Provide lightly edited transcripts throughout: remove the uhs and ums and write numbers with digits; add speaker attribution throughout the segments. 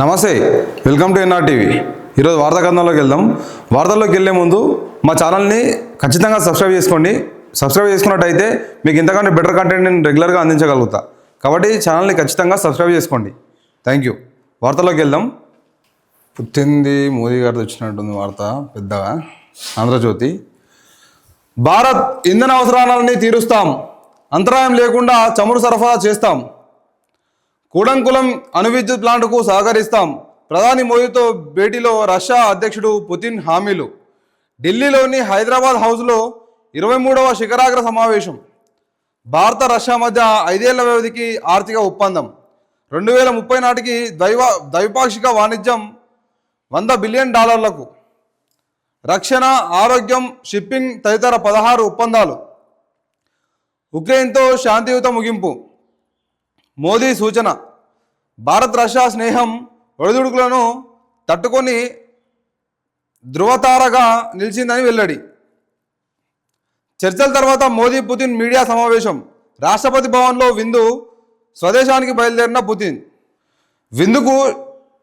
Speaker 1: నమస్తే, welcome to NR TV. ఈరోజు వార్తా కథనంలోకి వెళ్దాం. వార్తల్లోకి వెళ్ళే ముందు మా ఛానల్ని ఖచ్చితంగా సబ్స్క్రైబ్ చేసుకోండి. సబ్స్క్రైబ్ చేసుకున్నట్టయితే మీకు ఇంతకంటే బెటర్ కంటెంట్ నేను రెగ్యులర్గా అందించగలుగుతా. కాబట్టి ఛానల్ని ఖచ్చితంగా సబ్స్క్రైబ్ చేసుకోండి. Thank you. వార్తల్లోకి వెళ్దాం. పుట్టింది మోదీ గారితో వచ్చినట్టుంది వార్త పెద్దగా. ఆంధ్రజ్యోతి. భారత్ ఇంధన అవసరాలన్నీ తీరుస్తాం, అంతరాయం లేకుండా చమురు సరఫరా చేస్తాం, కూడంకులం అణు విద్యుత్ ప్లాంట్కు సహకరిస్తాం. ప్రధాని మోదీతో భేటీలో రష్యా అధ్యక్షుడు పుతిన్ హామీలు. ఢిల్లీలోని హైదరాబాద్ హౌస్లో 23వ శిఖరాగ్ర సమావేశం. భారత రష్యా మధ్య 5 ఏళ్ల వ్యవధికి ఆర్థిక ఒప్పందం. 2030 నాటికి ద్వైపాక్షిక వాణిజ్యం $100 బిలియన్. రక్షణ, ఆరోగ్యం, షిప్పింగ్ తదితర 16 ఒప్పందాలు. ఉక్రెయిన్తో శాంతియుత ముగింపు. మోదీ సూచన. భారత్ రష్యా స్నేహం ఒడిదుడుకులను తట్టుకొని ధృవతారగా నిలిచిందని వెల్లడి. చర్చల తర్వాత మోదీ పుతిన్ మీడియా సమావేశం. రాష్ట్రపతి భవన్లో విందు. స్వదేశానికి బయలుదేరిన పుతిన్. విందుకు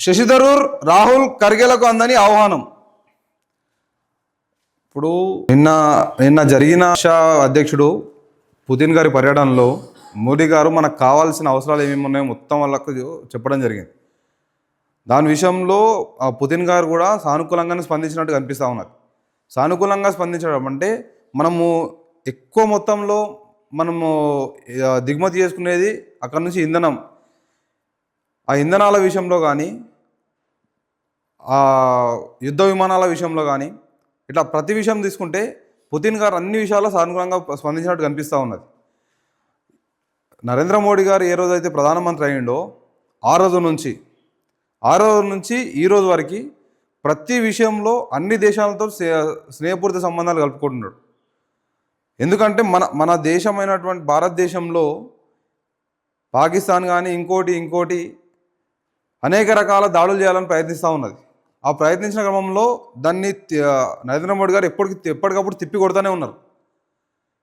Speaker 1: శశి థరూర్, రాహుల్ ఖర్గేలకు అందని ఆహ్వానం. ఇప్పుడు నిన్న జరిగిన రష్యా అధ్యక్షుడు పుతిన్ గారి పర్యటనలో మోడీ గారు మనకు కావాల్సిన అవసరాలు ఏమేమి ఉన్నాయో మొత్తం వాళ్ళకు చెప్పడం జరిగింది. దాని విషయంలో పుతిన్ గారు కూడా సానుకూలంగానే స్పందించినట్టు కనిపిస్తూ ఉన్నారు. సానుకూలంగా స్పందించడం అంటే మనము ఎక్కువ మొత్తంలో మనము దిగుమతి చేసుకునేది అక్కడ నుంచి ఇంధనం. ఆ ఇంధనాల విషయంలో కానీ, ఆ యుద్ధ విమానాల విషయంలో కానీ, ఇట్లా ప్రతి విషయం తీసుకుంటే పుతిన్ గారు అన్ని విషయాల్లో సానుకూలంగా స్పందించినట్టు కనిపిస్తూ ఉన్నది. నరేంద్ర మోడీ గారు ఏ రోజైతే ప్రధానమంత్రి అయ్యిండో ఆ రోజు నుంచి ఈ రోజు వరకు ప్రతి విషయంలో అన్ని దేశాలతో స్నేహపూరిత సంబంధాలు కలుపుకుంటున్నాడు. ఎందుకంటే మన దేశమైనటువంటి భారతదేశంలో పాకిస్తాన్ కానీ ఇంకోటి అనేక రకాల దాడులు చేయాలని ప్రయత్నిస్తూ ఉన్నది. ఆ ప్రయత్నించిన క్రమంలో దాన్ని నరేంద్ర మోడీ గారు ఎప్పటికప్పుడు తిప్పి కొడుతూనే ఉన్నారు.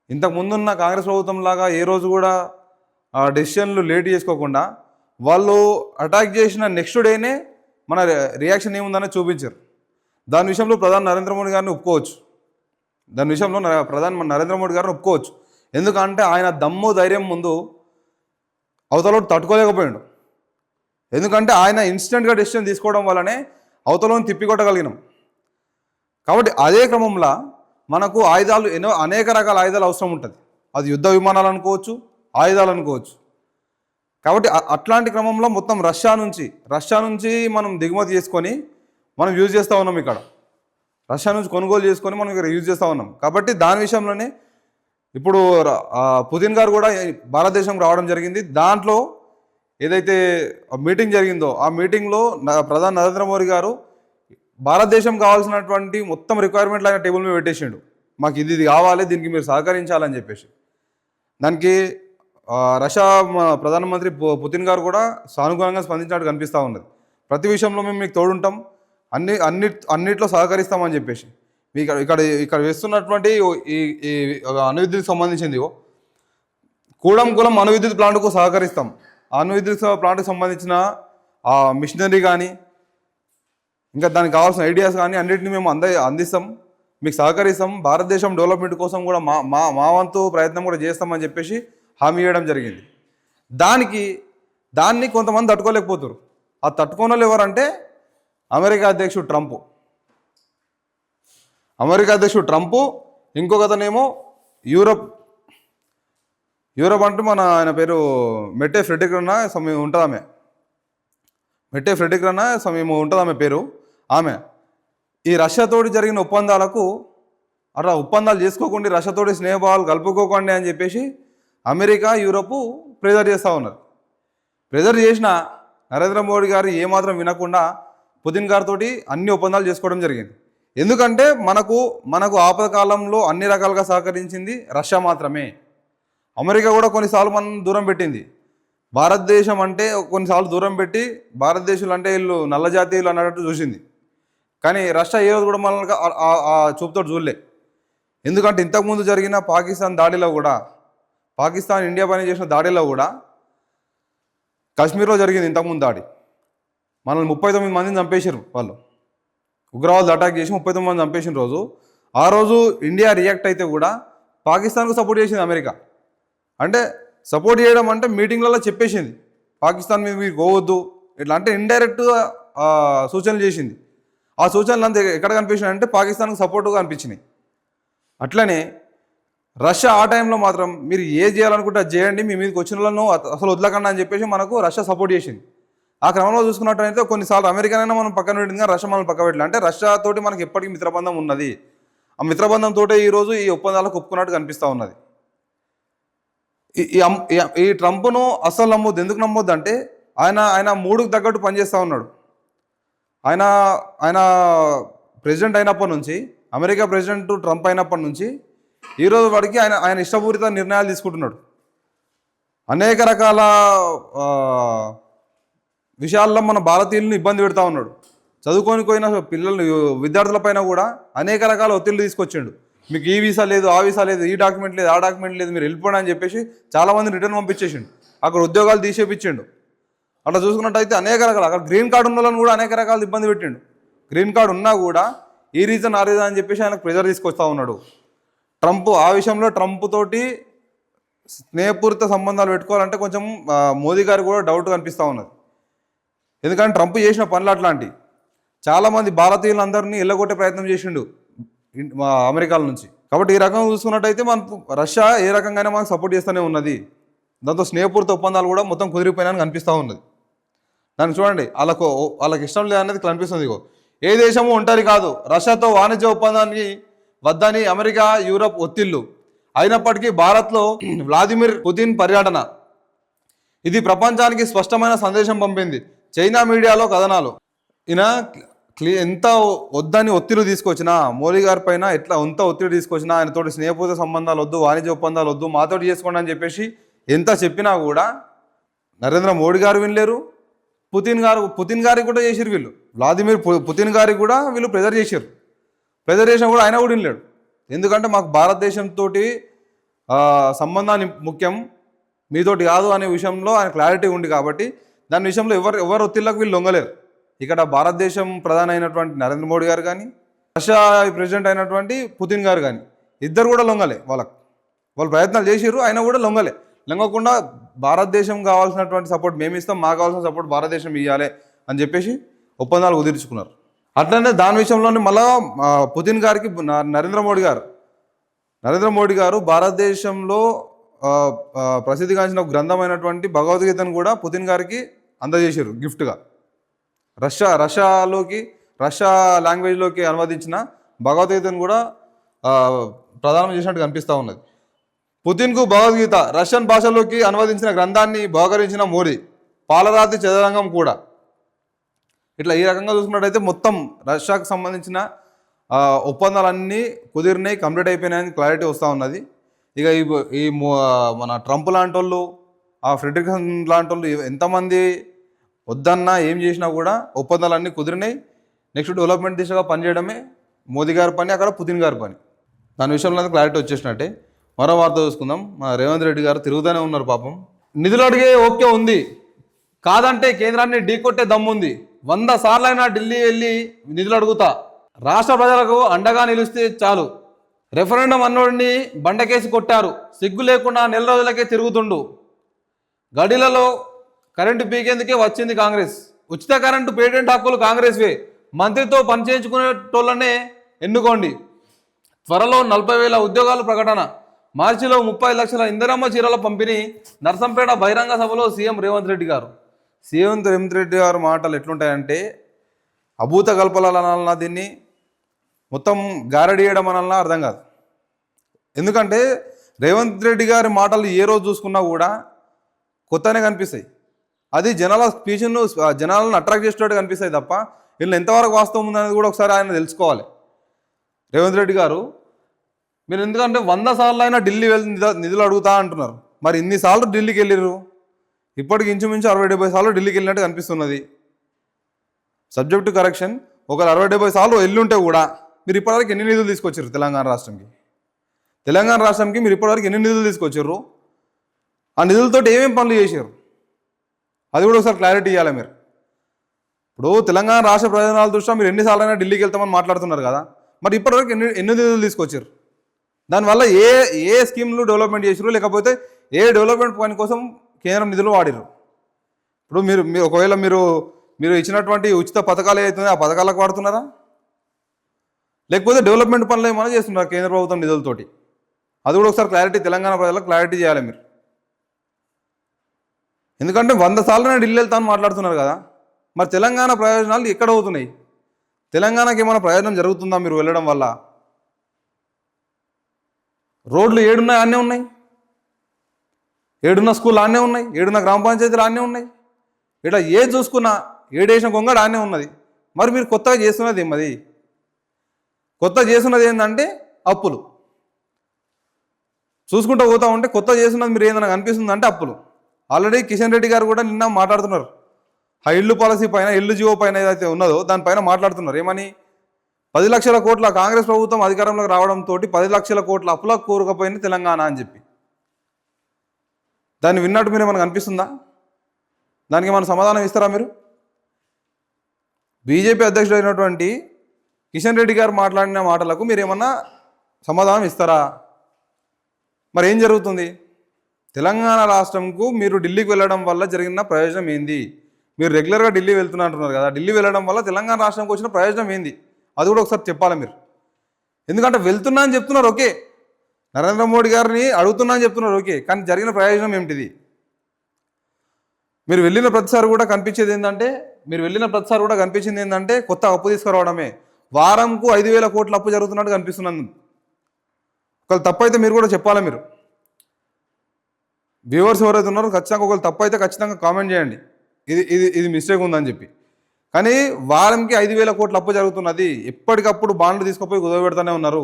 Speaker 1: ఇంతకుముందున్న కాంగ్రెస్ ప్రభుత్వం లాగా ఏ రోజు కూడా ఆ డెసిషన్లు లేట్ చేసుకోకుండా వాళ్ళు అటాక్ చేసిన నెక్స్ట్ డేనే మన రియాక్షన్ ఏముందని చూపించారు. దాని విషయంలో ప్రధాని నరేంద్ర మోడీ గారిని ఒప్పుకోవచ్చు. ఎందుకంటే ఆయన దమ్ము ధైర్యం ముందు అవతలోడు తట్టుకోలేకపోయాడు. ఎందుకంటే ఆయన ఇన్స్టెంట్గా డెసిషన్ తీసుకోవడం వల్లనే అవతలను తిప్పికొట్టగలిగినాం. కాబట్టి అదే క్రమంలో మనకు ఆయుధాలు అనేక రకాల ఆయుధాలు అవసరం ఉంటుంది. అది యుద్ధ విమానాలు అనుకోవచ్చు, ఆయుధాలు అనుకోవచ్చు. కాబట్టి అట్లాంటి క్రమంలో మొత్తం రష్యా నుంచి మనం దిగుమతి చేసుకొని మనం యూజ్ చేస్తూ ఉన్నాం. ఇక్కడ రష్యా నుంచి కొనుగోలు చేసుకొని మనం ఇక్కడ యూజ్ చేస్తూ ఉన్నాం. కాబట్టి దాని విషయంలోనే ఇప్పుడు పుతిన్ గారు కూడా భారతదేశం రావడం జరిగింది. దాంట్లో ఏదైతే మీటింగ్ జరిగిందో ఆ మీటింగ్లో ప్రధాని నరేంద్ర మోడీ గారు భారతదేశం కావాల్సినటువంటి మొత్తం రిక్వైర్మెంట్లు ఆయన టేబుల్ మీద పెట్టేసిండు. మాకు ఇది కావాలి, దీనికి మీరు సహకరించాలని చెప్పేసి. దానికి రష్యా ప్రధానమంత్రి పుతిన్ గారు కూడా సానుకూలంగా స్పందించినట్టు కనిపిస్తూ ఉన్నది. ప్రతి విషయంలో మేము మీకు తోడుంటాం, అన్నిట్లో సహకరిస్తామని చెప్పేసి. ఇక్కడ వేస్తున్నటువంటి ఈ అణు విద్యుత్కి సంబంధించింది కూడంకులం అణు విద్యుత్ ప్లాంట్కు సహకరిస్తాం. అణు విద్యుత్ ప్లాంట్కి సంబంధించిన ఆ మిషనరీ కానీ ఇంకా దానికి కావాల్సిన ఐడియాస్ కానీ అన్నింటినీ మేము అందిస్తాం, మీకు సహకరిస్తాం. భారతదేశం డెవలప్మెంట్ కోసం కూడా మా వంతు ప్రయత్నం కూడా చేస్తామని చెప్పేసి హామీ ఇవ్వడం జరిగింది. దాన్ని కొంతమంది తట్టుకోలేకపోతారు. ఆ తట్టుకోని వాళ్ళు ఎవరంటే అమెరికా అధ్యక్షుడు ట్రంప్, ఇంకొకతనేమో యూరప్ అంటే ఆయన పేరు మెట్టే ఫ్రెడరిక్ సమయం ఉంటుంది. మెట్టే ఫ్రెడరిక్ సమయం ఉంటుంది ఆమె పేరు. ఆమె ఈ రష్యాతోటి జరిగిన ఒప్పందాలకు అట్లా ఒప్పందాలు చేసుకోకుండా రష్యాతోటి స్నేహభావాలు కలుపుకోకండి అని చెప్పేసి అమెరికా, యూరోపు ప్రెజర్ చేస్తూ ఉన్నారు. ప్రెజర్ చేసిన నరేంద్ర మోడీ గారు ఏమాత్రం వినకుండా పుతిన్ గారితో అన్ని ఒప్పందాలు చేసుకోవడం జరిగింది. ఎందుకంటే మనకు ఆపదకాలంలో అన్ని రకాలుగా సహకరించింది రష్యా మాత్రమే. అమెరికా కూడా కొన్నిసార్లు మనం దూరం పెట్టింది. భారతదేశం అంటే కొన్నిసార్లు దూరం పెట్టి భారతదేశంలో అంటే వీళ్ళు నల్ల జాతీయులు అన్నట్టు చూసింది. కానీ రష్యా ఏ రోజు కూడా మనల్ని ఆ చూపుతో చూడలే. ఎందుకంటే ఇంతకుముందు జరిగిన పాకిస్తాన్ ఇండియా పైన చేసిన దాడిలో కూడా కాశ్మీర్లో జరిగింది ఇంతకుముందు దాడి. మనల్ని 39 మందిని చంపేసారు వాళ్ళు, ఉగ్రవాదులు అటాక్ చేసి 39 మంది చంపేసిన రోజు, ఆ రోజు ఇండియా రియాక్ట్ అయితే కూడా పాకిస్తాన్కు సపోర్ట్ చేసింది అమెరికా. అంటే సపోర్ట్ చేయడం అంటే మీటింగ్లలో చెప్పేసింది పాకిస్తాన్ మీద మీరు పోవద్దు ఇట్లా, అంటే ఇండైరెక్ట్గా సూచనలు చేసింది. ఆ సూచనలు అంతా ఎక్కడ కనిపించినాయి అంటే పాకిస్తాన్కు సపోర్టుగా అనిపించినాయి. అట్లనే రష్యా ఆ టైంలో మాత్రం మీరు ఏ చేయాలనుకుంటే అది చేయండి, మీ మీదకి వచ్చిన వాళ్ళను అసలు వదలకండి అని చెప్పేసి మనకు రష్యా సపోర్ట్ చేసింది. ఆ క్రమంలో చూసుకున్నట్టయితే కొన్నిసార్లు అమెరికానైనా మనం పక్కన పెట్టింది కానీ రష్యా మనం పక్క పెట్టలేదు. అంటే రష్యాతోటి మనకి ఎప్పటికీ మిత్రబంధం ఉన్నది. ఆ మిత్రబంధంతో ఈరోజు ఈ ఒప్పందాలకు ఒప్పుకున్నట్టు కనిపిస్తూ ఉన్నది. ఈ ట్రంప్ను అస్సలు నమ్మొద్దు. ఎందుకు నమ్మొద్దు అంటే ఆయన మూడుకు తగ్గట్టు పనిచేస్తూ ఉన్నాడు. ఆయన ప్రెసిడెంట్ అయినప్పటి నుంచి, అమెరికా ప్రెసిడెంట్ ట్రంప్ అయినప్పటి నుంచి ఈరోజు వాడికి ఆయన ఇష్టపూరిత నిర్ణయాలు తీసుకుంటున్నాడు. అనేక రకాల విషయాల్లో మన భారతీయులను ఇబ్బంది పెడతా ఉన్నాడు. చదువుకొని పోయిన పిల్లలు విద్యార్థులపైన కూడా అనేక రకాల ఒత్తిళ్లు తీసుకొచ్చిండు. మీకు ఈ వీసా లేదు, ఆ వీసా లేదు, ఈ డాక్యుమెంట్ లేదు, ఆ డాక్యుమెంట్ లేదు, మీరు వెళ్ళిపోండి అని చెప్పేసి చాలామంది రిటర్న్ పంపించేసిండు. అక్కడ ఉద్యోగాలు తీసేపించిండు. అట్లా చూసుకున్నట్టయితే అనేక రకాల, అక్కడ గ్రీన్ కార్డు ఉన్న వాళ్ళని కూడా అనేక రకాల ఇబ్బంది పెట్టిండు. గ్రీన్ కార్డు ఉన్నా కూడా ఈ రీజన్ ఆ రీజన్ అని చెప్పేసి ఆయనకు ప్రెజర్ తీసుకొస్తా ఉన్నాడు ట్రంప్. ఆ విషయంలో ట్రంప్ తోటి స్నేహపూరిత సంబంధాలు పెట్టుకోవాలంటే కొంచెం మోదీ గారు కూడా డౌట్ కనిపిస్తూ ఉన్నది. ఎందుకంటే ట్రంప్ చేసిన పనులు అట్లాంటి, చాలామంది భారతీయులందరినీ ఎల్లగొట్టే ప్రయత్నం చేసిండు అమెరికా నుంచి. కాబట్టి ఈ రకంగా చూసుకున్నట్టయితే మనకు రష్యా ఏ రకంగానే మనకు సపోర్ట్ చేస్తూనే ఉన్నది. దాంతో స్నేహపూరిత ఒప్పందాలు కూడా మొత్తం కుదిరిపోయినా కనిపిస్తూ ఉన్నది. దాన్ని చూడండి, వాళ్ళకి ఇష్టం లేదనేది కనిపిస్తుంది. ఏ దేశము ఒంటరి కాదు, రష్యాతో వాణిజ్య ఒప్పందానికి వద్దని అమెరికా, యూరప్ ఒత్తిళ్లు. అయినప్పటికీ భారత్లో వ్లాదిమిర్ పుతిన్ పర్యటన, ఇది ప్రపంచానికి స్పష్టమైన సందేశం పంపింది. చైనా మీడియాలో కథనాలు, ఈయన ఎంత వద్దని ఒత్తిడి తీసుకొచ్చినా, మోదీ గారి పైన ఎంత ఒత్తిడి తీసుకొచ్చినా, ఆయనతోటి స్నేహపూర్త సంబంధాలు వద్దు, వాణిజ్య ఒప్పందాలు వద్దు, మాతోటి చేసుకోండి అని చెప్పేసి ఎంత చెప్పినా కూడా నరేంద్ర మోడీ గారు వినలేరు. పుతిన్ గారికి కూడా చేసిరు వీళ్ళు, వ్లాదిమిర్ పుతిన్ గారికి కూడా వీళ్ళు ప్రెజర్ చేశారు. ప్రెజర్ చేసినా కూడా ఆయన కూడా వినలేడు. ఎందుకంటే మాకు భారతదేశంతో సంబంధాన్ని ముఖ్యం, మీతోటి కాదు అనే విషయంలో ఆయన క్లారిటీ ఉంది. కాబట్టి దాని విషయంలో ఎవరు ఒత్తిళ్లకు వీళ్ళు లొంగలేరు. ఇక్కడ భారతదేశం ప్రధాని అయినటువంటి నరేంద్ర మోడీ గారు కానీ, రష్యా ప్రెసిడెంట్ అయినటువంటి పుతిన్ గారు కానీ ఇద్దరు కూడా లొంగలే. వాళ్ళు ప్రయత్నాలు చేసిర్రు, అయినా కూడా లొంగకుండా భారతదేశం కావాల్సినటువంటి సపోర్ట్ మేము ఇస్తాం, మాకు కావాల్సిన సపోర్ట్ భారతదేశం ఇవ్వాలి అని చెప్పేసి ఒప్పందాలు కుదుర్చుకున్నారు. అట్లనే దాని విషయంలోనే మళ్ళా పుతిన్ గారికి నరేంద్ర మోడీ గారు భారతదేశంలో ప్రసిద్ధిగాంచిన గ్రంథమైనటువంటి భగవద్గీతను కూడా పుతిన్ గారికి అందజేశారు గిఫ్ట్గా. రష్యా లాంగ్వేజ్లోకి అనువదించిన భగవద్గీతను కూడా ప్రదానం చేసినట్టు కనిపిస్తూ ఉన్నది. పుతిన్కు భగవద్గీత రష్యన్ భాషలోకి అనువదించిన గ్రంథాన్ని బహుకరించిన మోడీ, పాలరాతి చదరంగం కూడా. ఇట్లా ఈ రకంగా చూసుకున్నట్టయితే మొత్తం రష్యాకు సంబంధించిన ఒప్పందాలన్నీ కుదిరినాయి, కంప్లీట్ అయిపోయినాయని క్లారిటీ వస్తూ ఉన్నది. ఇక ఈ మన ట్రంప్ లాంటి వాళ్ళు, ఆ ఫ్రెడరిక్సన్ లాంటి వాళ్ళు ఎంతమంది వద్దన్నా ఏం చేసినా కూడా ఒప్పందాలన్నీ కుదిరినాయి. నెక్స్ట్ డెవలప్మెంట్ దిశగా పనిచేయడమే మోదీ గారి పని, అక్కడ పుతిన్ గారి పని. దాని విషయంలో క్లారిటీ వచ్చేసినట్టే. మరో వార్త చూసుకుందాం. మా రేవంత్ రెడ్డి గారు తిరుగుతూనే ఉన్నారు పాపం. నిధులు అడిగే ఓకే ఉంది, కాదంటే కేంద్రాన్ని ఢీకొట్టే దమ్ముంది. 100 సార్లైనా ఢిల్లీ వెళ్ళి నిధులు అడుగుతా, రాష్ట్ర ప్రజలకు అండగా నిలిస్తే చాలు. రెఫరెండం అన్నోడిని బండకేసి కొట్టారు, సిగ్గు లేకుండా నెల రోజులకే తిరుగుతుండు. గడిలలో కరెంటు పీకేందుకే వచ్చింది కాంగ్రెస్. ఉచిత కరెంటు పేటెంట్ హక్కులు కాంగ్రెస్వే, మంత్రితో పనిచేయించుకునేటోళ్ళనే ఎన్నుకోండి. త్వరలో 40,000 ఉద్యోగాలు ప్రకటన. మార్చిలో 30 లక్షల ఇందిరమ్మ చీరల పంపిణీ. నర్సంపేట బహిరంగ సభలో సీఎం రేవంత్ రెడ్డి గారు మాటలు ఎట్లుంటాయంటే అభూత కల్పనలు అనాలన్నా, దీన్ని మొత్తం గారడీయడం అనాలన్నా అర్థం కాదు. ఎందుకంటే రేవంత్ రెడ్డి గారి మాటలు ఏ రోజు చూసుకున్నా కూడా కొత్తనే కనిపిస్తాయి. అది జనాలను అట్రాక్ట్ చేసేటట్టు కనిపిస్తాయి తప్ప వీళ్ళు ఎంతవరకు వాస్తవం ఉందనేది కూడా ఒకసారి ఆయన తెలుసుకోవాలి. రేవంత్ రెడ్డి గారు, మీరు ఎందుకంటే 100 సార్లు అయినా ఢిల్లీ వెళ్ళి నిధులు అడుగుతా అంటున్నారు. మరి ఇన్నిసార్లు ఢిల్లీకి వెళ్ళిర్రు? ఇప్పటికి ఇంచుమించు 60-70 సార్లు ఢిల్లీకి వెళ్ళినట్టు కనిపిస్తున్నది. Subject correction. ఒక 60-70 సార్లు వెళ్ళుంటే కూడా మీరు ఇప్పటివరకు ఎన్ని నిధులు తీసుకొచ్చారు తెలంగాణ రాష్ట్రంకి? మీరు ఇప్పటివరకు ఎన్ని నిధులు తీసుకొచ్చారు? ఆ నిధులతో ఏమేమి పనులు చేశారు? అది కూడా ఒకసారి క్లారిటీ ఇవ్వాలి మీరు. ఇప్పుడు తెలంగాణ రాష్ట్ర ప్రయోజనాల దృష్ట్యా మీరు ఎన్నిసార్లైనా ఢిల్లీకి వెళ్తామని మాట్లాడుతున్నారు కదా, మరి ఇప్పటివరకు ఎన్ని నిధులు తీసుకొచ్చారు? దానివల్ల ఏ స్కీమ్లు డెవలప్మెంట్ చేసారు, లేకపోతే ఏ డెవలప్మెంట్ పని కోసం కేంద్రం నిధులు వాడిరు? ఇప్పుడు మీరు ఒకవేళ మీరు ఇచ్చినటువంటి ఉచిత పథకాలు ఏవైతున్నాయో ఆ పథకాలకు వాడుతున్నారా, లేకపోతే డెవలప్మెంట్ పనులు ఏమైనా చేస్తున్నారా కేంద్ర ప్రభుత్వం నిధులతోటి? అది కూడా ఒకసారి క్లారిటీ, తెలంగాణ ప్రజలకు క్లారిటీ చేయాలి మీరు. ఎందుకంటే 100 సార్లు నేను ఢిల్లీ వెళ్తాను మాట్లాడుతున్నారు కదా, మరి తెలంగాణ ప్రయోజనాలు ఎక్కడ అవుతున్నాయి? తెలంగాణకి ఏమైనా ప్రయోజనం జరుగుతుందా మీరు వెళ్ళడం వల్ల? రోడ్లు ఏడున్నాయి అన్నీ ఉన్నాయి, ఏడున్న స్కూల్ ఆనే ఉన్నాయి, ఏడున్న గ్రామ పంచాయతీలు ఆనే ఉన్నాయి, ఇట్లా ఏది చూసుకున్నా ఏడేసిన గొంగడు ఆనే ఉన్నది. మరి మీరు కొత్తగా చేస్తున్నది ఏమది? కొత్త చేస్తున్నది ఏంటంటే అప్పులు. చూసుకుంటూ పోతా ఉంటే కొత్త చేస్తున్నది మీరు ఏదైనా కనిపిస్తుంది అంటే అప్పులు. ఆల్రెడీ కిషన్ రెడ్డి గారు కూడా నిన్న మాట్లాడుతున్నారు, ఆ ఇల్లు పాలసీ పైన, ఇల్లు జీవో పైన ఏదైతే ఉన్నదో దానిపైన మాట్లాడుతున్నారు. ఏమని? 10 లక్షల కోట్ల కాంగ్రెస్ ప్రభుత్వం అధికారంలోకి రావడంతో 10 లక్షల కోట్ల అప్పులకు కూరుకుపోయింది తెలంగాణ అని చెప్పి. దాన్ని విన్నట్టు మీరు ఏమైనా కనిపిస్తుందా? దానికి ఏమైనా సమాధానం ఇస్తారా మీరు? బీజేపీ అధ్యక్షుడు అయినటువంటి కిషన్ రెడ్డి గారు మాట్లాడిన మాటలకు మీరు ఏమన్నా సమాధానం ఇస్తారా? మరి ఏం జరుగుతుంది? తెలంగాణ రాష్ట్రంకు మీరు ఢిల్లీకి వెళ్ళడం వల్ల జరిగిన ప్రయోజనం ఏంది? మీరు రెగ్యులర్గా ఢిల్లీ వెళ్తున్నారు కదా, ఢిల్లీ వెళ్ళడం వల్ల తెలంగాణ రాష్ట్రంకి వచ్చిన ప్రయోజనం ఏంది అది కూడా ఒకసారి చెప్పాలి మీరు. ఎందుకంటే వెళ్తున్నా అని చెప్తున్నారు ఓకే, నరేంద్ర మోడీ గారిని అడుగుతున్నా అని చెప్తున్నారు ఓకే, కానీ జరిగిన ప్రయోజనం ఏమిటిది? మీరు వెళ్ళిన ప్రతిసారి కూడా కనిపించింది ఏంటంటే కొత్త అప్పు తీసుకురావడమే. వారంకు 5,000 కోట్ల అప్పు జరుగుతున్నట్టు కనిపిస్తున్నాను. ఒకవేళ తప్పైతే మీరు కూడా చెప్పాలి. మీరు వ్యూవర్స్ ఎవరైతే ఉన్నారో ఖచ్చితంగా ఒకవేళ తప్పైతే ఖచ్చితంగా కామెంట్ చేయండి, ఇది మిస్టేక్ ఉందని చెప్పి. కానీ వారంకి 5,000 కోట్ల అప్పు జరుగుతున్నది. ఎప్పటికప్పుడు బాండ్లు తీసుకుపోయి కుదవబెడుతూనే ఉన్నారు.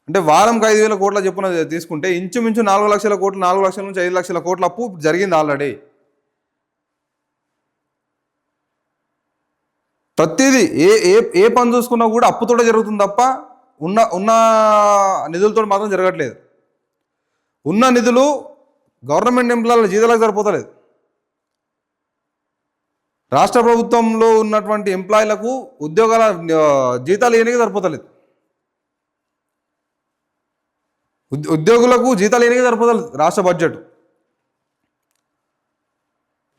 Speaker 1: అంటే వారంకి 5,000 కోట్ల చెప్పున తీసుకుంటే ఇంచుమించు 4 లక్షల కోట్లు, 4 లక్షల నుంచి 5 లక్షల కోట్ల అప్పు జరిగింది ఆల్రెడీ. ప్రతిదీ ఏ పని చూసుకున్నా కూడా అప్పుతోటే జరుగుతుంది తప్ప ఉన్న నిధులతో మాత్రం జరగట్లేదు. ఉన్న నిధులు గవర్నమెంట్ ఎంప్లాయీల జీతాలకు సరిపోతలేదు. రాష్ట్ర ప్రభుత్వంలో ఉన్నటువంటి ఎంప్లాయీలకు ఉద్యోగాల జీతాలు ఏనికే సరిపోతలేదు. ఉద్యోగులకు జీతాలు ఏనికే సరిపోతలేదు రాష్ట్ర బడ్జెట్.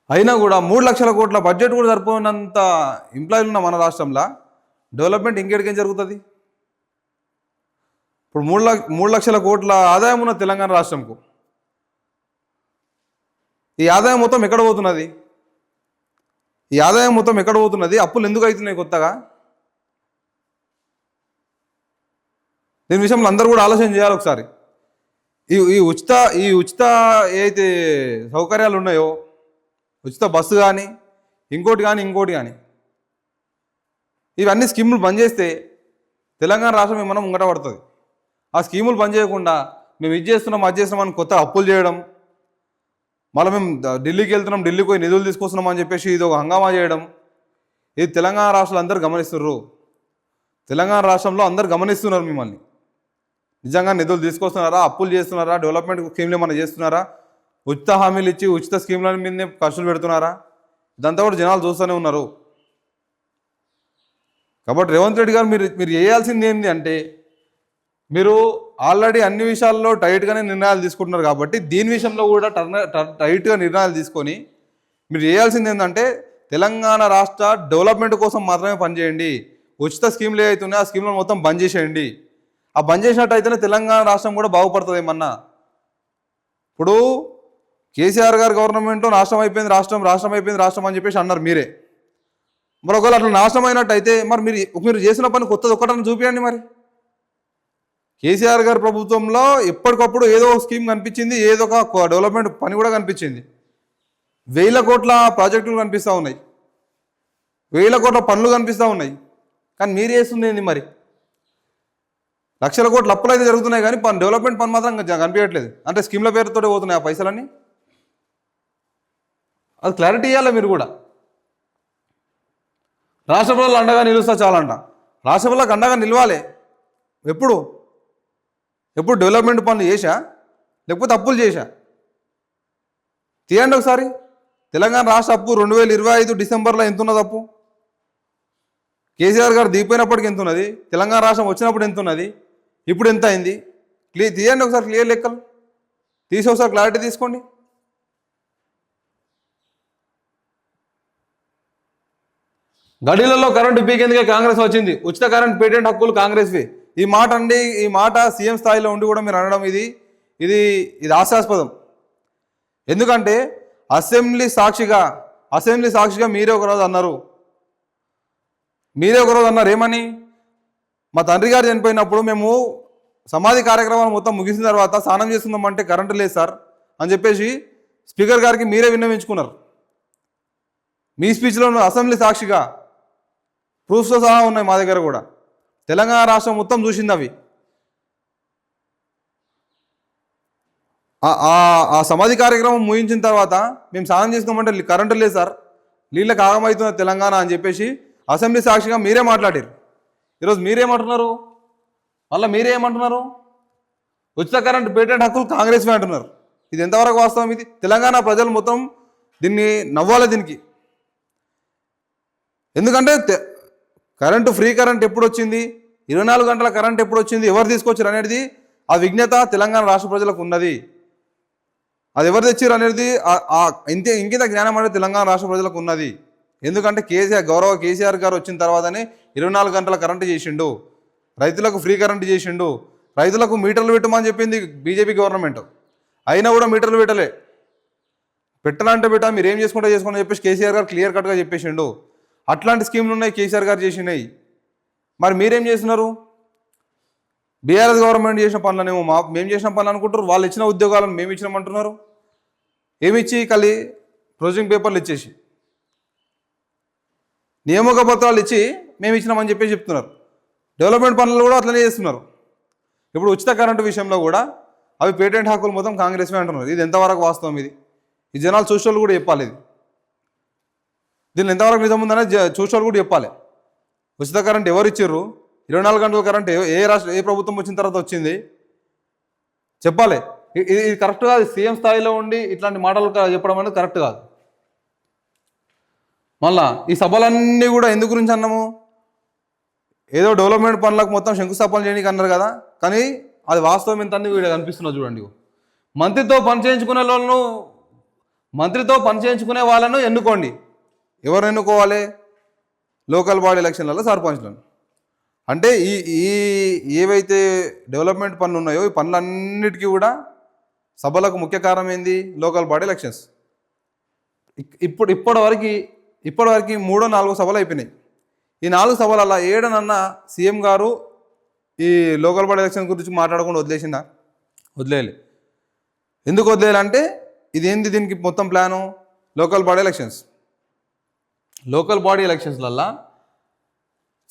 Speaker 1: అయినా కూడా 3 లక్షల కోట్ల బడ్జెట్ కూడా సరిపోయినంత ఎంప్లాయీలు ఉన్న మన రాష్ట్రంలో డెవలప్మెంట్ ఇంకెడికేం జరుగుతుంది? ఇప్పుడు 3 లక్షల కోట్ల ఆదాయం ఉన్న తెలంగాణ రాష్ట్రంకు ఈ ఆదాయం మొత్తం ఎక్కడ పోతున్నది? అప్పులు ఎందుకు అవుతున్నాయి కొత్తగా? దీని విషయంలో అందరూ కూడా ఆలోచన చేయాలి ఒకసారి. ఈ ఉచిత ఏదైతే సౌకర్యాలు ఉన్నాయో, ఉచిత బస్సు కానీ ఇంకోటి కానీ ఇవన్నీ స్కీములు బంద్ చేస్తే తెలంగాణ రాష్ట్రం ఏమన్నా ముంగట పడుతుంది. ఆ స్కీములు బంద్ చేయకుండా మేము ఇది చేస్తున్నాం అది చేస్తున్నాం అని కొత్త అప్పులు చేయడం, మళ్ళీ మేము ఢిల్లీకి వెళ్తున్నాం, ఢిల్లీకి పోయి నిధులు తీసుకొస్తున్నాం అని చెప్పేసి ఇది ఒక హంగామా చేయడం, ఇది తెలంగాణ రాష్ట్రంలో అందరూ గమనిస్తున్నారు. తెలంగాణ రాష్ట్రంలో అందరూ గమనిస్తున్నారు మిమ్మల్ని. నిజంగా నిధులు తీసుకొస్తున్నారా, అప్పులు చేస్తున్నారా, డెవలప్మెంట్ స్కీమ్లు ఏమైనా చేస్తున్నారా, ఉచిత హామీలు ఇచ్చి ఉచిత స్కీమ్ల మీదనే ఖర్చులు పెడుతున్నారా? ఇదంతా కూడా జనాలు చూస్తూనే ఉన్నారు. కాబట్టి రేవంత్ రెడ్డి గారు మీరు చేయాల్సింది ఏంటి అంటే, మీరు ఆల్రెడీ అన్ని విషయాల్లో టైట్గానే నిర్ణయాలు తీసుకుంటున్నారు కాబట్టి దీని విషయంలో కూడా టైట్గా నిర్ణయాలు తీసుకొని మీరు చేయాల్సింది ఏంటంటే తెలంగాణ రాష్ట్ర డెవలప్మెంట్ కోసం మాత్రమే పనిచేయండి. ఉచిత స్కీమ్లు ఏవైతున్నాయో ఆ స్కీమ్లను మొత్తం బంద్ చేసేయండి. ఆ బంద్ చేసినట్టయితేనే తెలంగాణ రాష్ట్రం కూడా బాగుపడుతుంది ఏమన్నా. ఇప్పుడు కేసీఆర్ గారు గవర్నమెంట్ రాష్ట్రం అయిపోయింది రాష్ట్రం అని చెప్పేసి అన్నారు మీరే. మరి ఒకవేళ అట్లా నాశనం అయినట్టయితే మరి మీరు చేసిన పని కొత్తది ఒక్కటని చూపించండి. మరి కేసీఆర్ గారి ప్రభుత్వంలో ఎప్పటికప్పుడు ఏదో ఒక స్కీమ్ కనిపించింది, ఏదో ఒక డెవలప్మెంట్ పని కూడా కనిపించింది. 1,000 కోట్ల ప్రాజెక్టులు కనిపిస్తూ ఉన్నాయి, 1,000 కోట్ల పనులు కనిపిస్తూ ఉన్నాయి. కానీ మీరు చేస్తుంది ఏంది? మరి లక్షల కోట్ల అప్పులు అయితే జరుగుతున్నాయి కానీ డెవలప్మెంట్ పని మాత్రం కనిపించట్లేదు. అంటే స్కీమ్ల పేరుతో పోతున్నాయి ఆ పైసలన్నీ. అది క్లారిటీ ఇవ్వాలి మీరు కూడా. రాష్ట్ర ప్రజలు అండగా నిలుస్తా చాలంట. రాష్ట్ర ప్రజలకు అండగా నిలవాలి. ఎప్పుడు డెవలప్మెంట్ పనులు చేశా లేకపోతే అప్పులు చేశా? తీయండి ఒకసారి. తెలంగాణ రాష్ట్ర అప్పు 2025 డిసెంబర్లో ఎంత ఉన్నది అప్పు? కేసీఆర్ గారు దిగిపోయినప్పటికి ఎంత ఉన్నది? తెలంగాణ రాష్ట్రం వచ్చినప్పుడు ఎంత ఉన్నది? ఇప్పుడు ఎంత అయింది? తీయండి ఒకసారి క్లియర్ లెక్కలు తీసి ఒకసారి క్లారిటీ తీసుకోండి. గడిలలో కరెంటు పీకేందుకే కాంగ్రెస్ వచ్చింది, ఉచిత కరెంట్ పేటెంట్ హక్కులు కాంగ్రెస్వి. ఈ మాట అండి, ఈ మాట సీఎం స్థాయిలో ఉండి కూడా మీరు అనడం ఇది ఇది ఇది హాస్యాస్పదం. ఎందుకంటే అసెంబ్లీ సాక్షిగా మీరే ఒకరోజు అన్నారు ఏమని? మా తండ్రి గారు చనిపోయినప్పుడు మేము సమాధి కార్యక్రమాలు మొత్తం ముగిసిన తర్వాత స్నానం చేస్తుందామంటే కరెంటు లేదు సార్ అని చెప్పేసి స్పీకర్ గారికి మీరే విన్నవించుకున్నారు. మీ స్పీచ్లో అసెంబ్లీ సాక్షిగా ప్రూఫ్స్తో సహా ఉన్నాయి మా దగ్గర కూడా. తెలంగాణ రాష్ట్రం మొత్తం చూసింది అవి. ఆ సమాధి కార్యక్రమం ముగించిన తర్వాత మేము స్నానం చేసుకోమంటే కరెంటు లేదు సార్, నీళ్ళకి ఆగమవుతున్న తెలంగాణ అని చెప్పేసి అసెంబ్లీ సాక్షిగా మీరే మాట్లాడారు. ఈరోజు మీరేమంటున్నారు? మళ్ళీ మీరేమంటున్నారు? ఉచిత కరెంటు పేటెంట్ హక్కులు కాంగ్రెస్వే అంటున్నారు. ఇది ఎంతవరకు వాస్తవం? ఇది తెలంగాణ ప్రజలు మొత్తం దీన్ని నవ్వాలి దీనికి. ఎందుకంటే కరెంటు ఫ్రీ కరెంట్ ఎప్పుడు వచ్చింది, 24 గంటల కరెంట్ ఎప్పుడు వచ్చింది, ఎవరు తీసుకొచ్చారు అనేది ఆ విజ్ఞత తెలంగాణ రాష్ట్ర ప్రజలకు ఉన్నది. అది ఎవరు తెచ్చారు అనేది ఇంకిత జ్ఞానం అనేది తెలంగాణ రాష్ట్ర ప్రజలకు ఉన్నది. ఎందుకంటే గౌరవ కేసీఆర్ గారు వచ్చిన తర్వాతనే 24 గంటల కరెంటు చేసిండు, రైతులకు ఫ్రీ కరెంటు చేసిండు, రైతులకు మీటర్లు పెట్టమని చెప్పింది బీజేపీ గవర్నమెంట్. అయినా కూడా మీటర్లు పెట్టాలంటే మీరు ఏం చేసుకోండి చెప్పేసి కేసీఆర్ గారు క్లియర్ కట్గా చెప్పేసిండు. అట్లాంటి స్కీమ్లు ఉన్నాయి కేసీఆర్ గారు చేసినాయి. మరి మీరేం చేస్తున్నారు? బీఆర్ఎస్ గవర్నమెంట్ చేసిన పనులనేమో మేము చేసిన పనులు అనుకుంటారు, వాళ్ళు ఇచ్చిన ఉద్యోగాలను మేము ఇచ్చినామంటున్నారు. ఏమిచ్చి కలి ప్రొజెక్టింగ్ పేపర్లు ఇచ్చేసి నియామక పత్రాలు ఇచ్చి మేము ఇచ్చినామని చెప్పేసి చెప్తున్నారు. డెవలప్మెంట్ పనులు కూడా అట్లనే చేస్తున్నారు. ఇప్పుడు ఉచిత కరెంటు విషయంలో కూడా అవి పేటెంట్ హక్కులు మొత్తం కాంగ్రెస్వే అంటున్నారు. ఇది ఎంతవరకు వాస్తవం? ఈ జనాలు చూసేవాళ్ళు కూడా చెప్పాలి. దీన్ని ఎంతవరకు నిజం ఉందనే చూసేవాళ్ళు కూడా చెప్పాలి. ఉచిత కరెంట్ ఎవరు ఇచ్చారు? 24 గంటల కరెంట్ ఏ ప్రభుత్వం వచ్చిన తర్వాత వచ్చింది చెప్పాలి. ఇది కరెక్ట్ కాదు. సీఎం స్థాయిలో ఉండి ఇట్లాంటి మాటలు చెప్పడం అనేది కరెక్ట్ కాదు. మళ్ళా ఈ సభలన్నీ కూడా ఎందు గురించి అన్నాము? ఏదో డెవలప్మెంట్ పనులకు మొత్తం శంకుస్థాపన చేయడానికి అన్నారు కదా, కానీ అది వాస్తవం ఎంత అని వీడియో కనిపిస్తున్నా చూడండి. మంత్రితో పని చేయించుకునే వాళ్ళను ఎన్నుకోండి. ఎవరు ఎన్నుకోవాలి? లోకల్ బాడీ ఎలక్షన్లలో సర్పంచ్లను. అంటే ఏవైతే డెవలప్మెంట్ పనులు ఉన్నాయో ఈ పనులన్నిటికీ కూడా సభలకు ముఖ్య కారణం ఏంది? Local body elections. ఇప్పటివరకు 3-4 సభలు అయిపోయినాయి. ఈ 4 సభలలో 7 సీఎం గారు ఈ లోకల్ బాడీ ఎలక్షన్ గురించి మాట్లాడకుండా వదిలేయాలి. ఎందుకు వదిలేయాలంటే ఇదేంది? దీనికి మొత్తం ప్లాను లోకల్ బాడీ ఎలక్షన్స్లల్లా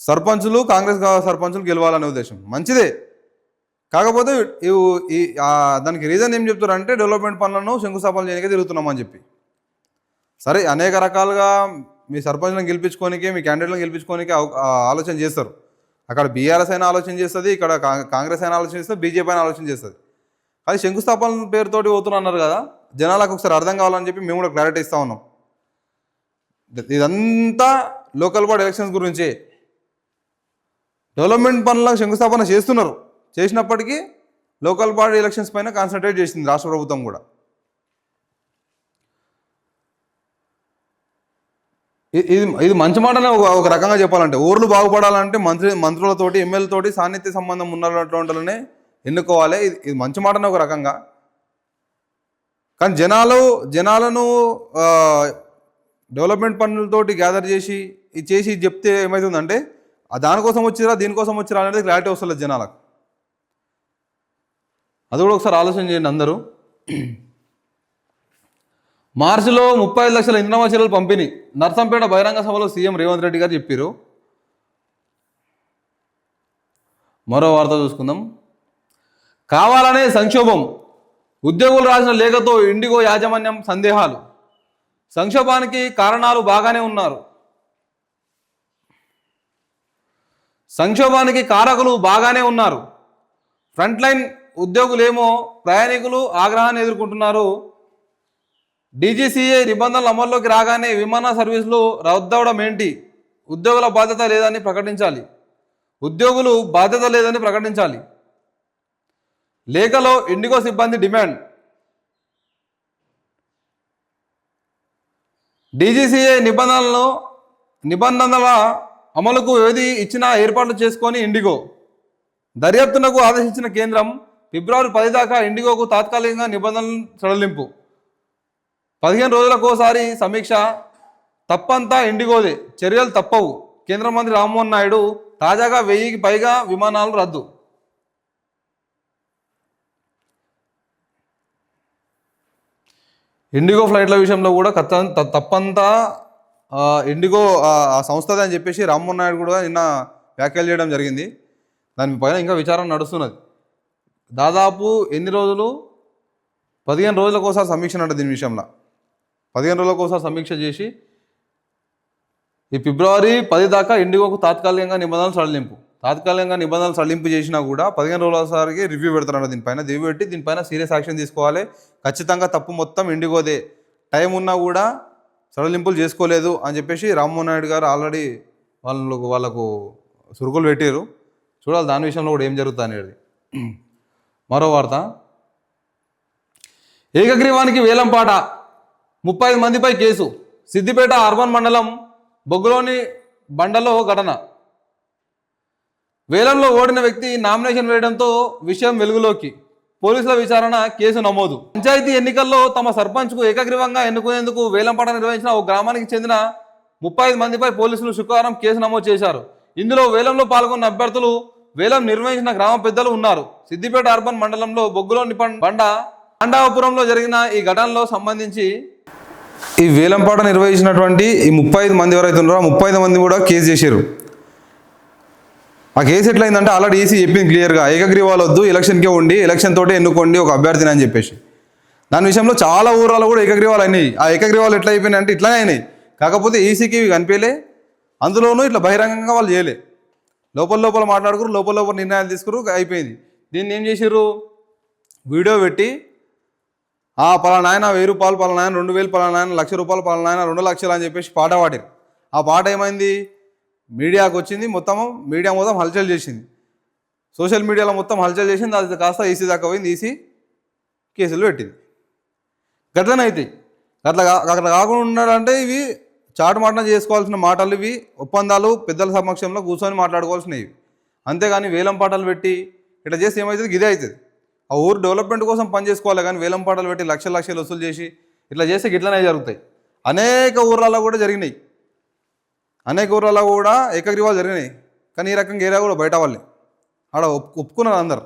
Speaker 1: సర్పంచులు కాంగ్రెస్ సర్పంచులు గెలవాలనే ఉద్దేశం మంచిదే. కాకపోతే దానికి రీజన్ ఏం చెప్తారంటే డెవలప్మెంట్ పనులను శంకుస్థాపన చేయడానికి తిరుగుతున్నామని చెప్పి. సరే, అనేక రకాలుగా మీ సర్పంచ్లను గెలిపించుకోనికే, మీ క్యాండిడేట్లను గెలిపించుకోనికే ఆలోచన చేస్తారు. అక్కడ బీఆర్ఎస్ అయినా ఆలోచన చేస్తుంది, ఇక్కడ కాంగ్రెస్ అయినా ఆలోచన చేస్తుంది, బీజేపీ అయినా ఆలోచన చేస్తుంది. అది శంకుస్థాపన పేరుతోటి పోతున్నారు కదా, జనాలకు ఒకసారి అర్థం కావాలని చెప్పి మేము కూడా క్లారిటీ ఇస్తూ ఉన్నాం. ఇదంతా లోకల్ బాడీ ఎలక్షన్స్ గురించి. డెవలప్మెంట్ పనులకు శంకుస్థాపన చేసినప్పటికీ లోకల్ బాడీ ఎలక్షన్స్ పైన కాన్సన్ట్రేట్ చేసింది రాష్ట్ర ప్రభుత్వం కూడా. ఇది మంచి మాటనే ఒక రకంగా చెప్పాలంటే. ఊర్లు బాగుపడాలంటే మంత్రులతోటి ఎమ్మెల్యేలతోటి సాన్నిధ్య సంబంధం ఉన్నటువంటినే ఎన్నుకోవాలి. ఇది మంచి మాటనే ఒక రకంగా. కానీ జనాలను డెవలప్మెంట్ పనులతోటి గ్యాదర్ చేసి చెప్తే ఏమవుతుందంటే దానికోసం వచ్చిరా దీనికోసం వచ్చిరా అనేది క్లారిటీ వస్తలేదు జనాలకు. అది కూడా ఒకసారి ఆలోచన చేయండి అందరూ. మార్చిలో 35 లక్షల ఇంధన చీరలు పంపిణీ నర్సంపేట బహిరంగ సభలో సీఎం రేవంత్ రెడ్డి గారు చెప్పారు. మరో వార్త చూసుకుందాం. కావాలనే సంక్షోభం, ఉద్యోగులు రాసిన లేఖతో ఇండిగో యాజమాన్యం సందేహాలు. సంక్షోభానికి కారణాలు బాగానే ఉన్నారు, సంక్షోభానికి కారకులు బాగానే ఉన్నారు. ఫ్రంట్ లైన్ ఉద్యోగులేమో ప్రయాణికులు ఆగ్రహాన్ని ఎదుర్కొంటున్నారు. డీజీసీఏ నిబంధనలు అమల్లోకి రాగానే విమాన సర్వీసులు రద్దవడం ఏంటి? ఉద్యోగుల బాధ్యత లేదని ప్రకటించాలి. ఉద్యోగులు బాధ్యత లేదని ప్రకటించాలి. లేఖలో ఇండిగో సిబ్బంది డిమాండ్. డీజీసీఏ నిబంధనల అమలుకు వ్యవధి ఇచ్చిన ఏర్పాట్లు చేసుకొని ఇండిగో దర్యాప్తునకు ఆదేశించిన కేంద్రం ఫిబ్రవరి 10 దాకా ఇండిగోకు తాత్కాలికంగా నిబంధనలు సడలింపు. 15 రోజులకోసారి సమీక్ష. తప్పంతా ఇండిగోదే, చర్యలు తప్పవు. కేంద్ర మంత్రి రామ్మోహన్ నాయుడు. తాజాగా 1000కి పైగా విమానాలు రద్దు. ఇండిగో ఫ్లైట్ల విషయంలో కూడా తప్పంతా ఇండిగో ఆ సంస్థదే అని చెప్పేసి రామ్మోహన్ నాయుడు కూడా నిన్న వ్యాఖ్యలు చేయడం జరిగింది. దానిపైన ఇంకా విచారణ నడుస్తున్నది. దాదాపు ఎన్ని రోజులు? 15 రోజులకోసారి సమీక్ష అంట. దీని విషయంలో 15 రోజులకోసారి సమీక్ష చేసి ఈ ఫిబ్రవరి 10 దాకా ఇండిగోకు తాత్కాలికంగా నిబంధనలు సడలింపు చేసినా కూడా 15 రోజులసారికి రివ్యూ పెడతారంట. దీనిపైన రివ్యూ పెట్టి దీనిపైన సీరియస్ యాక్షన్ తీసుకోవాలి. ఖచ్చితంగా తప్పు మొత్తం ఇండిగోదే, టైం ఉన్నా కూడా సడలింపులు చేసుకోలేదు అని చెప్పేసి రామ్మోహన్ నాయుడు గారు ఆల్రెడీ వాళ్ళకు సురుకులు పెట్టారు. చూడాలి దాని విషయంలో కూడా ఏం జరుగుతుంది అనేది. మరో వార్త. ఏకగ్రీవానికి వేలంపాట, 35 మందిపై కేసు. సిద్దిపేట అర్బన్ మండలం బొగ్గులోని బండలో ఘటన. వేలంలో ఓడిన వ్యక్తి నామినేషన్ వేయడంతో విషయం వెలుగులోకి. పోలీసుల విచారణ, కేసు నమోదు. పంచాయతీ ఎన్నికల్లో తమ సర్పంచ్కు ఏకగ్రీవంగా ఎన్నుకునేందుకు వేలంపాట నిర్వహించిన ఒక గ్రామానికి చెందిన 35 మందిపై పోలీసులు శుక్రవారం కేసు నమోదు చేశారు. ఇందులో వేలంలో పాల్గొన్న అభ్యర్థులు, వేలం నిర్వహించిన గ్రామ పెద్దలు ఉన్నారు. సిద్దిపేట అర్బన్ మండలంలో బొగ్గులోని పాండవపురంలో జరిగిన ఈ ఘటనలో సంబంధించి ఈ వేలంపాట నిర్వహించినటువంటి ఈ 35 మంది ఎవరైతే ఉన్నారో 35 మంది కూడా కేసు చేశారు. ఆ కేసు ఎట్లయిందంటే ఆల్రెడీ ఈసీ చెప్పింది క్లియర్గా, ఏకగ్రీవాలు వద్దు, ఎలక్షన్కే ఉండి ఎలక్షన్ తోటే ఎన్నుకోండి ఒక అభ్యర్థిని అని చెప్పేసి. దాని విషయంలో చాలా ఊరాలు కూడా ఏకగ్రీవాలు అయినాయి. ఆ ఏకగ్రీవాలు ఎట్లా అయిపోయినాయి అంటే ఇట్లానే అయినాయి. కాకపోతే ఈసీకి ఇవి కనిపించలే, అందులోనూ ఇట్లా బహిరంగంగా వాళ్ళు చేయలే. లోపల మాట్లాడుకురు, లోపల నిర్ణయాలు తీసుకురు, అయిపోయింది. దీన్ని ఏం చేసారు? వీడియో పెట్టి పలానా ఆయన 1000 రూపాయలు, పలానా ఆయన 2000, పలానా ఆయన 1,00,000 రూపాయలు, పలానా ఆయన 2 లక్షలు అని చెప్పేసి పాట పాడారు. ఆ పాట ఏమైంది? మీడియాకు వచ్చింది. మీడియా మొత్తం హల్చల్ చేసింది. సోషల్ మీడియాలో మొత్తం హల్చల్ చేసింది. అది కాస్త ఈసీ దాకా పోయింది. ఈసీ కేసులు పెట్టింది. గట్లనైతే అట్లా కాకుండా ఉన్నాడంటే ఇవి చాటుమాటన చేసుకోవాల్సిన మాటలు, ఇవి ఒప్పందాలు పెద్దల సమక్షంలో కూర్చొని మాట్లాడుకోవాల్సినవి. అంతేగాని వేలం పాటలు పెట్టి ఇట్లా చేస్తే ఏమవుతుంది? ఇదే అవుతుంది. ఆ ఊరు డెవలప్మెంట్ కోసం పని చేసుకోవాలి కానీ వేలం పాటలు పెట్టి లక్షలు వసూలు చేసి ఇట్లా చేస్తే గిట్లనే జరుగుతాయి. అనేక ఊర్లలో కూడా జరిగినాయి. అనేక ఊర్లలో కూడా ఏకగ్రీవాలు జరిగినాయి. కానీ ఈ రకంగా ఏరియా కూడా బయట వాళ్ళే ఆడ ఒప్పుకున్నారు అందరు.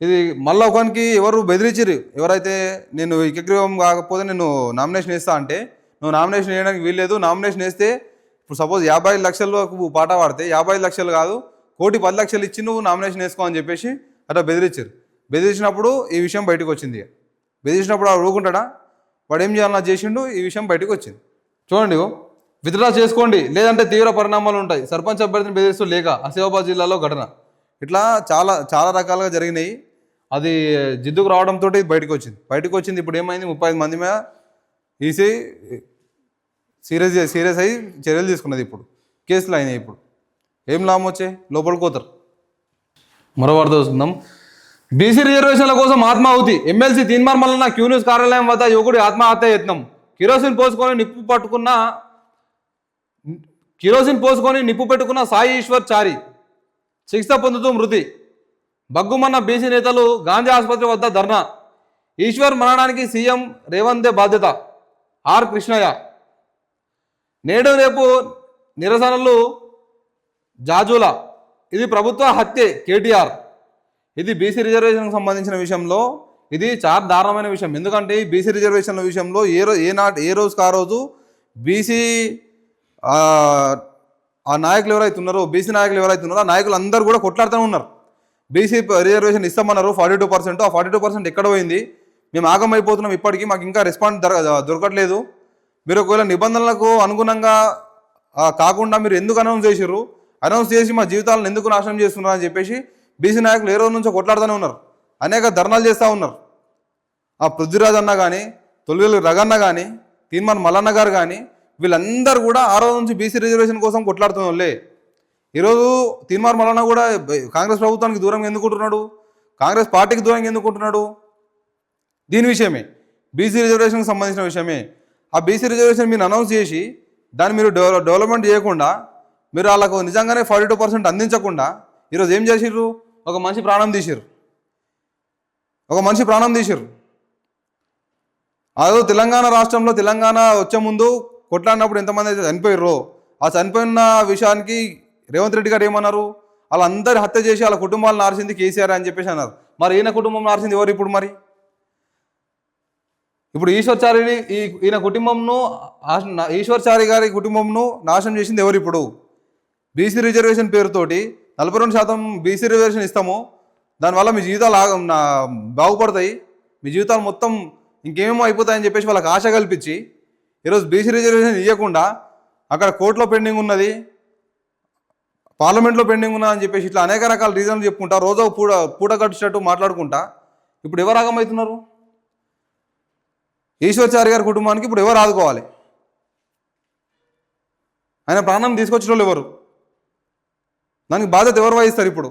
Speaker 1: ఇది మళ్ళీ ఒకరికి ఎవరు బెదిరించారు, ఎవరైతే నేను ఏకగ్రీవం కాకపోతే నేను నామినేషన్ వేస్తా అంటే, నువ్వు నామినేషన్ వేయడానికి వీల్లేదు, నామినేషన్ వేస్తే ఇప్పుడు సపోజ్ 55 లక్షలకు పాట పాడితే 55 లక్షలు కాదు 1,10,00,000 ఇచ్చి నువ్వు నామినేషన్ వేసుకో అని చెప్పేసి అట్లా బెదిరించారు. బెదిరించినప్పుడు ఈ విషయం బయటకు వచ్చింది. బెదిరించినప్పుడు వాడు ఊరుకుంటాడా? వాడు ఏం చేయాలన్నా చేసిండు, ఈ విషయం బయటకు వచ్చింది. చూడండి, విత్డ్రా చేసుకోండి లేదంటే తీవ్ర పరిణామాలు ఉంటాయి. సర్పంచ్ అభ్యర్థిని బెదిరిస్తూ లేక ఆసిఫాబాద్ జిల్లాలో ఘటన. ఇట్లా చాలా రకాలుగా జరిగినాయి. అది జిద్దుకు రావడంతో బయటకు వచ్చింది. ఇప్పుడు ఏమైంది? 35 మంది మీద ఈసీ సీరియస్ అయ్యి చర్యలు తీసుకున్నది. ఇప్పుడు కేసులు అయినాయి. ఇప్పుడు ఏం లాభం వచ్చాయి? లోపలికి పోతారు. మరో వార్త చూసుకుందాం. బీసీ రిజర్వేషన్ల కోసం ఆత్మాహుతి. MLC Teenmar Mallanna Q News కార్యాలయం వద్ద యువకుడి ఆత్మహత్య యత్నం. కిరోసిన్ పోసుకొని నిప్పు పెట్టుకున్న సాయి ఈశ్వర్ చారి చికిత్స పొందుతూ మృతి. బగ్గుమన్న బీసీ నేతలు గాంధీ ఆసుపత్రి వద్ద ధర్నా. ఈశ్వర్ మరణానికి సీఎం రేవంత్ బాధ్యత. ఆర్ కృష్ణయ్య. నేడు రేపు నిరసనలు జాజుల. ఇది ప్రభుత్వ హత్యే కేటీఆర్. ఇది బీసీ రిజర్వేషన్కి సంబంధించిన విషయంలో ఇది చాలా దారుణమైన విషయం. ఎందుకంటే ఈ బీసీ రిజర్వేషన్ల విషయంలో ఏ రోజుకి ఆ రోజు బీసీ ఆ నాయకులు ఎవరైతే ఉన్నారో, బీసీ నాయకులు ఎవరైతే ఉన్నారో ఆ నాయకులు అందరూ కూడా కొట్లాడుతూనే ఉన్నారు. బీసీ రిజర్వేషన్ ఇస్తామన్నారు 42%. ఆ 42% ఎక్కడ పోయింది? మేము ఆగమైపోతున్నాం, ఇప్పటికీ మాకు ఇంకా రెస్పాన్స్ దొరకట్లేదు. మీరు ఒకవేళ నిబంధనలకు అనుగుణంగా కాకుండా మీరు ఎందుకు అనౌన్స్ చేసారు? అనౌన్స్ చేసి మా జీవితాలను ఎందుకు నాశనం చేస్తున్నారు అని చెప్పేసి బీసీ నాయకులు ఏ రోజు నుంచో కొట్లాడుతూనే ఉన్నారు. అనేక ధర్నాలు చేస్తూ ఉన్నారు. ఆ పృథ్వీరాజ్ అన్నా కానీ, తొలివేలు రగన్న కానీ తీన్మార్ మల్లన్న గారు కానీ వీళ్ళందరూ కూడా ఆ రోజు నుంచి బీసీ రిజర్వేషన్ కోసం కొట్లాడుతున్న వాళ్ళే. ఈరోజు తీన్మార్ మల్లన్న కూడా కాంగ్రెస్ ప్రభుత్వానికి దూరంగా ఎందుకుంటున్నాడు, కాంగ్రెస్ పార్టీకి దూరంగా ఎందుకుంటున్నాడు? దీని విషయమే, బీసీ రిజర్వేషన్కి సంబంధించిన విషయమే. ఆ బీసీ రిజర్వేషన్ మీరు అనౌన్స్ చేసి దాన్ని మీరు డెవలప్మెంట్ చేయకుండా, మీరు వాళ్ళకు నిజంగానే 42% అందించకుండా ఈరోజు ఏం చేసిర్రు? ఒక మనిషి ప్రాణం తీసిర్రు. అదో తెలంగాణ రాష్ట్రంలో తెలంగాణ వచ్చే ముందు కొట్లాడినప్పుడు ఎంతమంది అయితే చనిపోయారో, ఆ చనిపోయిన విషయానికి రేవంత్ రెడ్డి గారు ఏమన్నారు? వాళ్ళందరి హత్య చేసి వాళ్ళ కుటుంబాలు నార్చింది కేసీఆర్ అని చెప్పేసి అన్నారు. మరి ఈయన కుటుంబం నార్చింది ఎవరు ఇప్పుడు? మరి ఇప్పుడు ఈయన కుటుంబంను, ఈశ్వర్చారి గారి కుటుంబంను నాశనం చేసింది ఎవరు? ఇప్పుడు బీసీ రిజర్వేషన్ పేరుతోటి 42% బీసీ రిజర్వేషన్ ఇస్తాము, దానివల్ల మీ జీవితాలు బాగుపడతాయి, మీ జీవితాలు మొత్తం ఇంకేమేమో అయిపోతాయని చెప్పేసి వాళ్ళకి ఆశ కల్పించి ఈరోజు బీసీ రిజర్వేషన్ ఇవ్వకుండా అక్కడ కోర్టులో పెండింగ్ ఉన్నది, పార్లమెంట్లో పెండింగ్ ఉన్నదని చెప్పేసి ఇట్లా అనేక రకాల రీజన్లు చెప్పుకుంటా రోజు పూట కట్టినట్టు మాట్లాడుకుంటా ఇప్పుడు ఎవరు ఆగమవుతున్నారు? ఈశ్వర్చారి గారి కుటుంబానికి ఇప్పుడు ఎవరు ఆదుకోవాలి? ఆయన ప్రాణం తీసుకొచ్చిన వాళ్ళు ఎవరు? దానికి బాధ్యత ఎవరు వహిస్తారు? ఇప్పుడు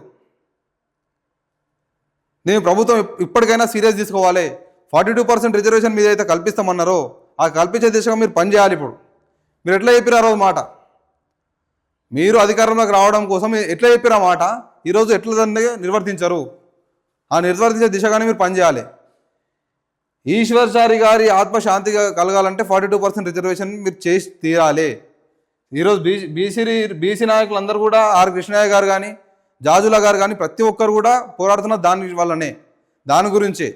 Speaker 1: నేను ప్రభుత్వం ఇప్పటికైనా సీరియస్ తీసుకోవాలి. 42% రిజర్వేషన్ మీద అయితే కల్పిస్తామన్నారో ఆ కల్పించే దిశగా మీరు పనిచేయాలి. ఇప్పుడు మీరు ఎట్లా చెప్పినారో మాట, మీరు అధికారంలోకి రావడం కోసం ఎట్లా చెప్పిన మాట ఈరోజు ఎట్లా దాన్ని నిర్వర్తించరు? ఆ నిర్వర్తించే దిశగానే మీరు పనిచేయాలి. ఈశ్వర్చారి గారి ఆత్మశాంతిగా కలగాలంటే 42% రిజర్వేషన్ మీరు చేసి తీరాలి. ఈరోజు బీసీ నాయకులందరూ కూడా ఆర్ కృష్ణయ్య గారు కానీ, జాజుల గారు కానీ ప్రతి ఒక్కరు కూడా పోరాడుతున్న దాని వల్లనే, దాని గురించే.